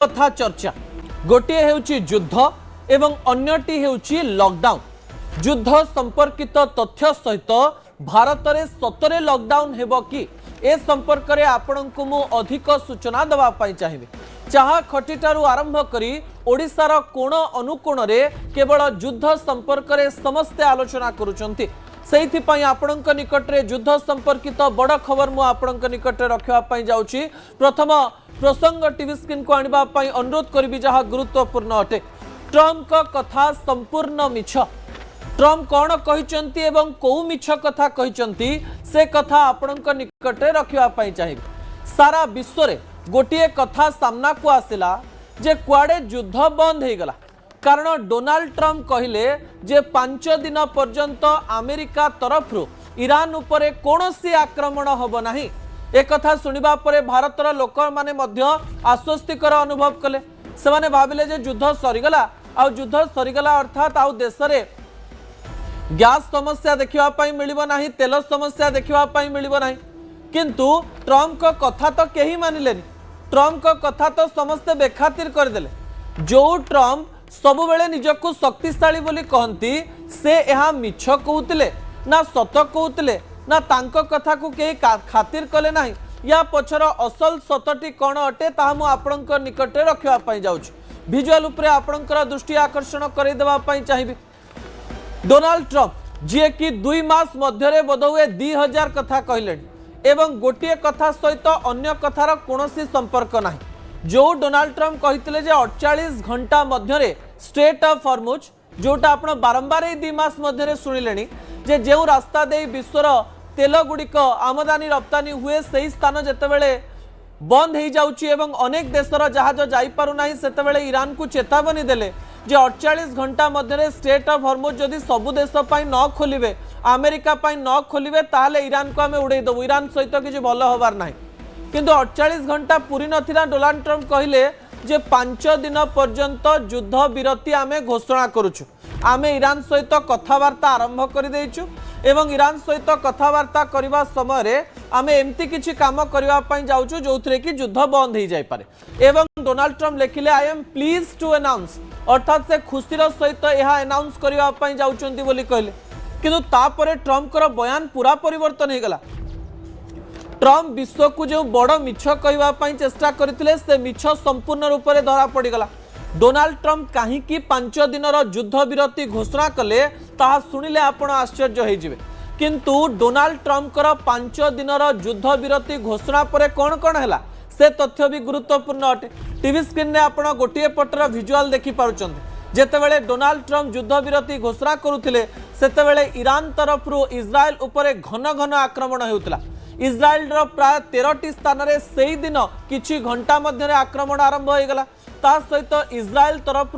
कथा चर्चा गोटे हेउची युद्ध एवं अन्यटी हेउची लॉकडाउन। युद्ध संपर्कित तथ्य सहित भारत में सतरे लॉकडाउन हेबो कि ए संपर्क में आपंक मु अधिक सूचना दवाई चाहिए। चाह खटीटारू आरंभ करी ओडिशार कोण अनुकोण रे केवल युद्ध संपर्क में समस्ते आलोचना करुचंती। सेहिथिपाई आपणक निकट रे युद्ध संपर्कित बड़ खबर मु आपणक निकट रखिबा पई जाउची। प्रथम प्रसंग टीवी स्क्रीन को आनिबा पई अनुरोध करिबी जहा गुरुत्वपूर्ण अटे। ट्रम्प का कथा संपूर्ण मिछ। ट्रम्प कौन कहिचंती एवं को मिछ कथा कहिचंती से कथा आपणक निकट रे रखिबा पई चाहिबी। सारा विश्व रे गोटिए कथा सामना को आसिला जे कुआडे युद्ध बंद हो गला। कारण डोनाल्ड ट्रम्प कहले जे 5 दिन पर्यंत अमेरिका तरफ ईरान उपरे कोनोसी आक्रमण होबो नाही। एक कथा सुनिबा परे भारतर लोक माने मध्य आश्वस्तिकर अनुभव कले। से माने भाबिले जे युद्ध सरीगला आ युद्ध सरीगला अर्थात आ देश रे गैस समस्या देखिबा पई मिलिबो नाही, तेल समस्या देखिबा पई मिलिबो नाही। किंतु ट्रम्प को कथा तो केही मानिलेनी। ट्रम्प को कथा तो समस्ते बेखातिर करदेले। जो ट्रम्प सबु बेले निजको शक्तिशाली बोली कहती से यह मिछ कहते ना सत कहते ना तांको कथा को कई खातिर कले ना। या पछर असल सतटी कौन अटे ताहा मु आपणक निकट रखा जाउछि। विजुअल उपरे आपणकर दृष्टि आकर्षण करदेवा चाहिए। डोनाल्ड ट्रम्प जी कि 2 मास मध्य बोधहुए 2000 कथा कहले एवं गोटे कथा सहित अन्य कथार कौनसी संपर्क ना। जो डोनाल्ड ट्रम्प कहते 48 घंटा मध्य स्ट्रेट ऑफ हॉर्मुज जोटा आप बारंबार 2 मास मध्य शुणिले जे जो रास्ता दे विश्वर तेल गुड़िक आमदानी रप्तानी हुए से स्थान जितेबाला बंद हो जाउची एवं अनेक देशर जहाज जापना से ईरान को चेतावनी देले जे 48 घंटा मध्य स्ट्रेट ऑफ हॉर्मुज जदि सबु देश न खोलिबे अमेरिका न खोलिबे ताहले ईरान को आम उड़े देबु। ईरान सहित किसी भल होबार नाही। किंतु 48 घंटा पूरी नथिला। डोनाल्ड ट्रम्प कहले जे 5 दिन पर्यंत युद्ध विरति आमे घोषणा करुछु। आमे ईरान सहित कथबार्ता आरंभ कर देइछु एवं ईरान सहित कथबार्ता करबा समय रे आमे एमती किछि काम करबा पई जाउछु जोथरे कि युद्ध बंद हो जाय पारे। एवं डोनाल्ड ट्रम्प लेखिले I am please to announce अर्थात से खुशीर सहित यह अनाउंस करबा पई जाउचंती बोली कहले। किंतु तापरे ट्रम्प कर बयान पूरा परिवर्तन हो गला। ट्रम्प विश्व को जो बड़ मिछ कहवाई चेष्टा करते से मिछ संपूर्ण रूप से धरा पड़गला। डोनाल्ड ट्रम्प कहीं 5 दिन युद्ध विरति घोषणा कले ताहा सुनिले आपण आश्चर्य होइजिबे। किंतु डोनाल्ड ट्रम्प कर 5 दिन युद्ध विरति घोषणा पर कौन कौन है से तथ्य भी गुरुत्वपूर्ण अटे। टीवी स्क्रीन में आप गोटे पटर विजुअल देखि पारुचंते। जेतेबेले डोनाल्ड ट्रम्प युद्ध विरति घोषणा करुथिले सेतेबेले ईरान तरफ इस्राएल उपरे घन घन आक्रमण हेउतला। इस्राएल प्राय 13टी स्थान रे सेही दिन किछि घंटा मध्य आक्रमण आरंभ हो गला। ता सहित इस्राएल तरफ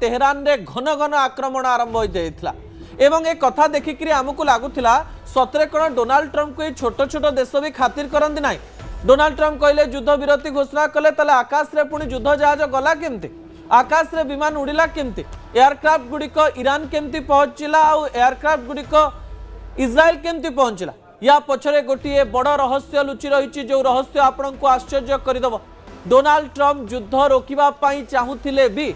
तेहरान रे घन घन आक्रमण आरंभ हो जाइथिला। एवं ए कथा देखिकरी हमकु लागुथिला सतरे कोन डोनाल्ड ट्रम्प को छोट छोट देश भी खातिर करंदी नाही। डोनाल्ड ट्रम्प कहले युद्ध विरति घोषणा कले तले आकाश रे पुणी युद्ध जहाज गला केमती, आकाश रे विमान उड़िला केमती, एयरक्राफ्ट गुड़िक ईरान केमती पहुंचला आ एयरक्राफ्ट गुड़िक इस्राएल केमती पहुंचला। या पछरे गोटे बड़ रहस्य लुचि रही जो रहस्य आपण को आश्चर्य करदेव। डोनाल्ड ट्रम्प युद्ध रोकिबा पई चाहुथिले भी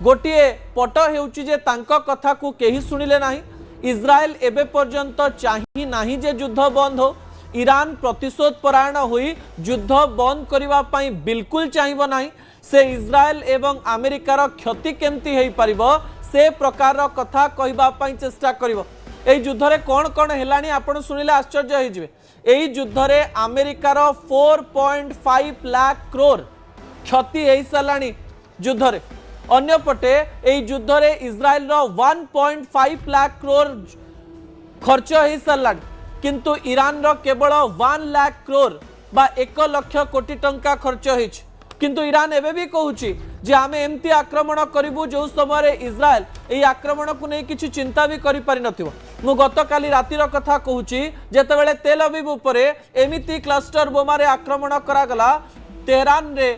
गोटे पट हेउची जे तांको कथा को केही सुनिले नाही। इस्राएल एबे पर्यंत चाहि नाही जे युद्ध बंद हो। ईरान प्रतिशोध परायण होई युद्ध बंद करिबा पई बिल्कुल चाहिबो नाही। से इस्राएल एवं अमेरिकार क्षति केमती हेई परिबो से प्रकार कथा कहिबा पई चेष्टा करिवो। एई युद्ध रे कौन कौन हेलानी आपण सुनिले आश्चर्य हो जिवे। एई युद्ध रे अमेरिकार 4.5 लाख करोड़ क्षति हेई सलानी युद्ध रे। अन्य पटे एई युद्ध रे इस्राएल रो 1.5 लाख करोड़ खर्च हेई सलानी। किंतु ईरान रो केवल 1 लाख करोड़ बा 1 लाख कोटी टंका खर्च हेछि। किंतु ईरान एबे भी कहूची जे आमे एमती आक्रमण करिबु जो समय इस्राएल एई आक्रमण को नहीं किछि चिंता भी करि पारि नथिबो। मु गतकाली रातिर कथा कहूची जेतेबेले तेल अवीव उपरे एमिती क्लस्टर बोमा रे आक्रमण करागला तेहरान रे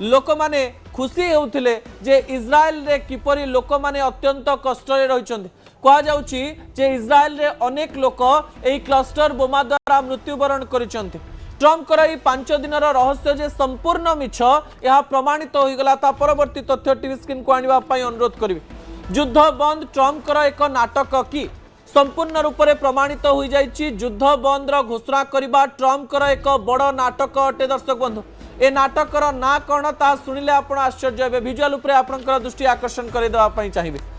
लोक माने खुशी हेउथिले जे इस्राएल रे किपरि लोक माने अत्यंत कष्ट रे रहिचंती। कहा जाउची जे इस्राएल रे अनेक लोक एई क्लस्टर बोमा द्वारा मृत्युवरण करिचंती। ट्रम्प कर 5 दिन रहस्य जे संपूर्ण मिछ यह प्रमाणित हो गला। परवर्ती तथ्य टीवी स्क्रीन को आने अनुरोध करी। युद्ध बंद ट्रम्प कर एक नाटक कि संपूर्ण रूप से प्रमाणित हो जाइछि। युद्ध बंद घोषणा करबा ट्रम्प कर एक बड़ नाटक अटे। दर्शक बंधु ए नाटकर ना कौन ता शुणिले आपण आश्चर्य हे। विजुअल उपरे आपनकर दृष्टि आकर्षण करदेवाई चाहिए।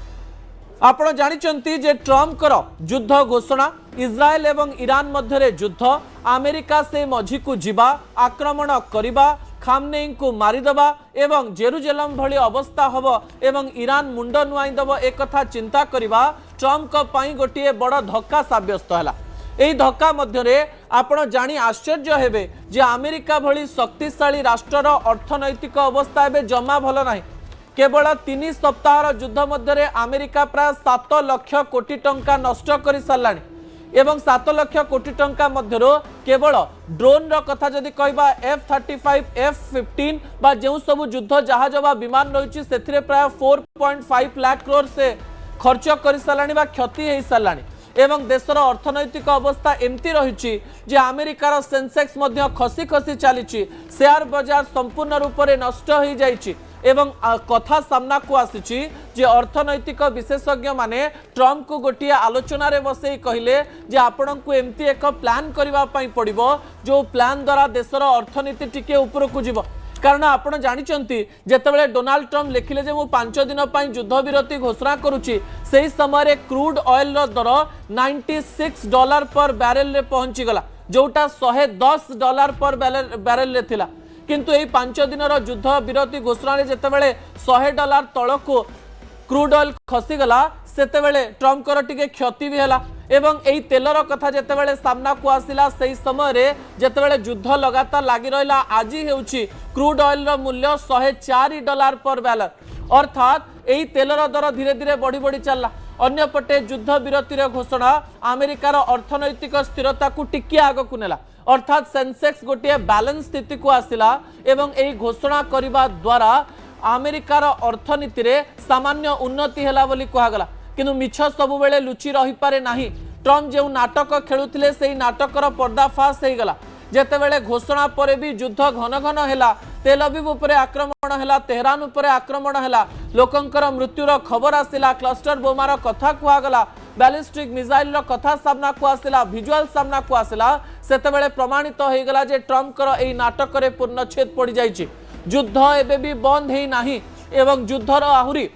आपण जानिचंती जे ट्रम्प कर युद्ध घोषणा इस्राएल एवं ईरान मध्य युद्ध अमेरिका से मझी को जीवा आक्रमण करबा खामनेई को मारिदेवा एवं जेरुजेलम भली अवस्था हब एवं ईरान मुंड नुआईदेव एक कथा चिंता करबा ट्रम्प पई गोटे बड़ धक्का साब्यस्त है। यही धक्का मध्य आपण जानी आश्चर्य हेबे जे अमेरिका भली शक्तिशाली राष्ट्रर अर्थनैतिक अवस्था एबे जमा भल नाही। केवल 3 सप्ताह युद्ध मध्य अमेरिका प्राय 7 लाख कोटी टंका नष्ट कर साराणी एवं 7 लाख कोटी टंका मध्यरो केवल ड्रोन रो कथा जदि कहबा F-35 F-15 बा जेउ सब युद्ध जहाज बा विमान रही से प्राय 4.5 लाख करोड़ से खर्च कर साराणी बा क्षति हो साराणी एवं देशर अर्थनैतिक अवस्था एमती रही जे अमेरिकार सेंसेक्स मध्य खसी खसी चली शेयर बाजार संपूर्ण रूप से नष्ट हो जाइए एवं कथा सामना को आसी जे अर्थनैतिक विशेषज्ञ माने ट्रम्प को गोटे आलोचन बसई कहले जे आपण को एमती एक प्लान करने पड़ो जो प्लान द्वारा देशर अर्थनीति टिके ऊपर को जीव। कारण आपण जानिचंती जेतेबेले डोनाल्ड ट्रम्प लिखिले जे मु 5 दिन पई युद्ध विरति घोषणा करूची सेही समय क्रूड ऑयल रो दर $96 पर बैरेल रे पहुंची गला जोटा $110 पर बैरेल रे थिला। किंतु यही 5 दिन युद्ध विरति घोषणा जेतेबेले $100 तलको क्रूड ऑयल खसीगला सेतेबेले ट्रम्प कर टिके क्षति भी हैला एवं एही तेलर कथा जेतेबेले सामना को आसिला सेही समय रे जेतेबेले युद्ध लगातार लागि रहला आज हेउची क्रूड ऑयल रो मूल्य $104 पर बैरल अर्थात एही तेलर दर धीरे धीरे बढ़ी बढ़ी चलला। अन्यपटे युद्ध विरतिर घोषणा अमेरिकार अर्थनैतिक स्थिरता को टिके आग को नेला अर्थात सेंसेक्स गोटे बैलेंस स्थिति को आसिला एवं एही घोषणा करिबा द्वारा अमेरिकार अर्थनीति रे सामान्य उन्नति हैला बोली कहगला। किंतु मिछ सबु बेले लुचि रही पारे नाही। ट्रम्प जो नाटक खेलुथिले सेही नाटकर पर्दाफाश हो गला। जेतेबेले घोषणा परे भी युद्ध घन घन हैला तेल अवीव उपरे आक्रमण हैला तेहरान उपरे आक्रमण हैला लोकंकर मृत्युर खबर आसिला क्लस्टर बोमार कथा कहगला बैलिस्टिक मिसाइल कथा सामना को आसिला विजुअल सामना को आसिला सेतेबेले प्रमाणित हो गला जे ट्रम्प कर एही नाटक रे पूर्णछेद पड़ जाइछि। युद्ध एबे भी बंद हेई नाही एवं युद्धर आहुरी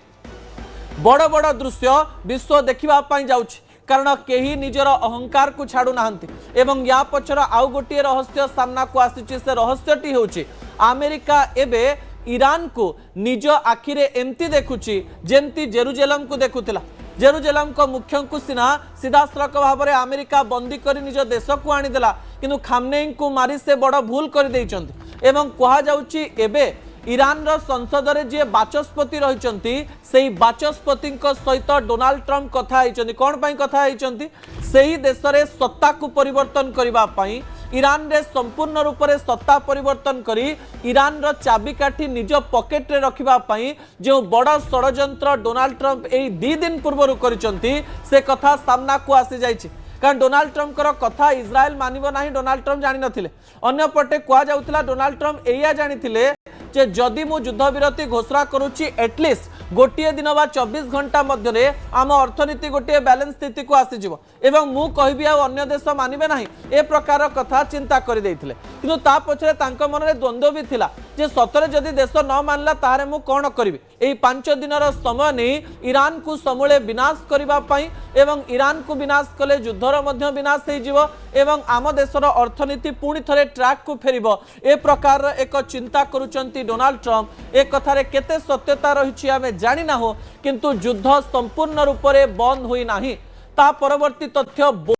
बड़ बड़ दृश्य विश्व देखिबा पई जाउछि कारण केही निजर अहंकार को छाड़ू नाहंती एवं या पछर आउ गोटे रहस्य सामना को आसीछि से रहस्यटी होछि अमेरिका एबे ईरान को निज आखिरे एमती देखुछि जेमती जेरुजेलम को देखुतिला। जेरुजेलम को मुख्य को सीधासलख भाव में अमेरिका बंदी कर निज देश को आनीदेला किंतु खामनेई को मारी से बड़ भूल कर देइचंती एवं कहा जाउछि एबे ईरान रो संसद रे जे बाचस्पति रहिचंती सेही बाचस्पति सहित डोनाल्ड ट्रम्प कथा होइचंती कोन पई कथा होइचंती सेही देश रे सत्ता को परिवर्तन करिबा पई ईरान रे संपूर्ण रूप से सत्ता परिवर्तन करी ईरान रो चाबिकाठी निज पॉकेट रे रखिबा पई जो बड़ षडयंत्र डोनाल्ड ट्रम्प एही 2 दिन पूर्व करिचंती से कथा सामना को आसी जाइछि। कारण डोनाल्ड ट्रम्प कर कथा इस्राएल मानिबो नाही डोनाल्ड ट्रम्प जानि नथिले। अन्य पटे कहा जाउतला डोनाल्ड ट्रम्प एया जानिथिले जे जदि मु युद्ध विरति घोषणा करूची एटलिस्ट गोटे दिन बा 24 घंटा मध्य आम अर्थनीति गोटे बैलेंस स्थिति को आसीजिवो एवं मु कहबी आ अन्य देश मानिबे नाही ए प्रकार कथा चिंता कर देइथिले। किंतु ता पछरे तांको मन रे द्वंद्व भी थिला जे सतरे जदि देश न मानला तारे मु कोन करिवि। एही 5 दिनर समय नै ईरान को समूले विनाश करिबा पई एवं ईरान को विनाश कले युद्धर मध्य विनाश हो जिवो एवं आम देशर अर्थनीति पुणी थरे ट्रैक को फेरिबो ए प्रकार एक चिंता करूचंती डोनाल्ड ट्रम्प। एक कथारे केते सत्यता रहिछि आमे जानि ना हो किंतु युद्ध संपूर्ण रूप से बंद होई नाही। ता परवर्ती तथ्य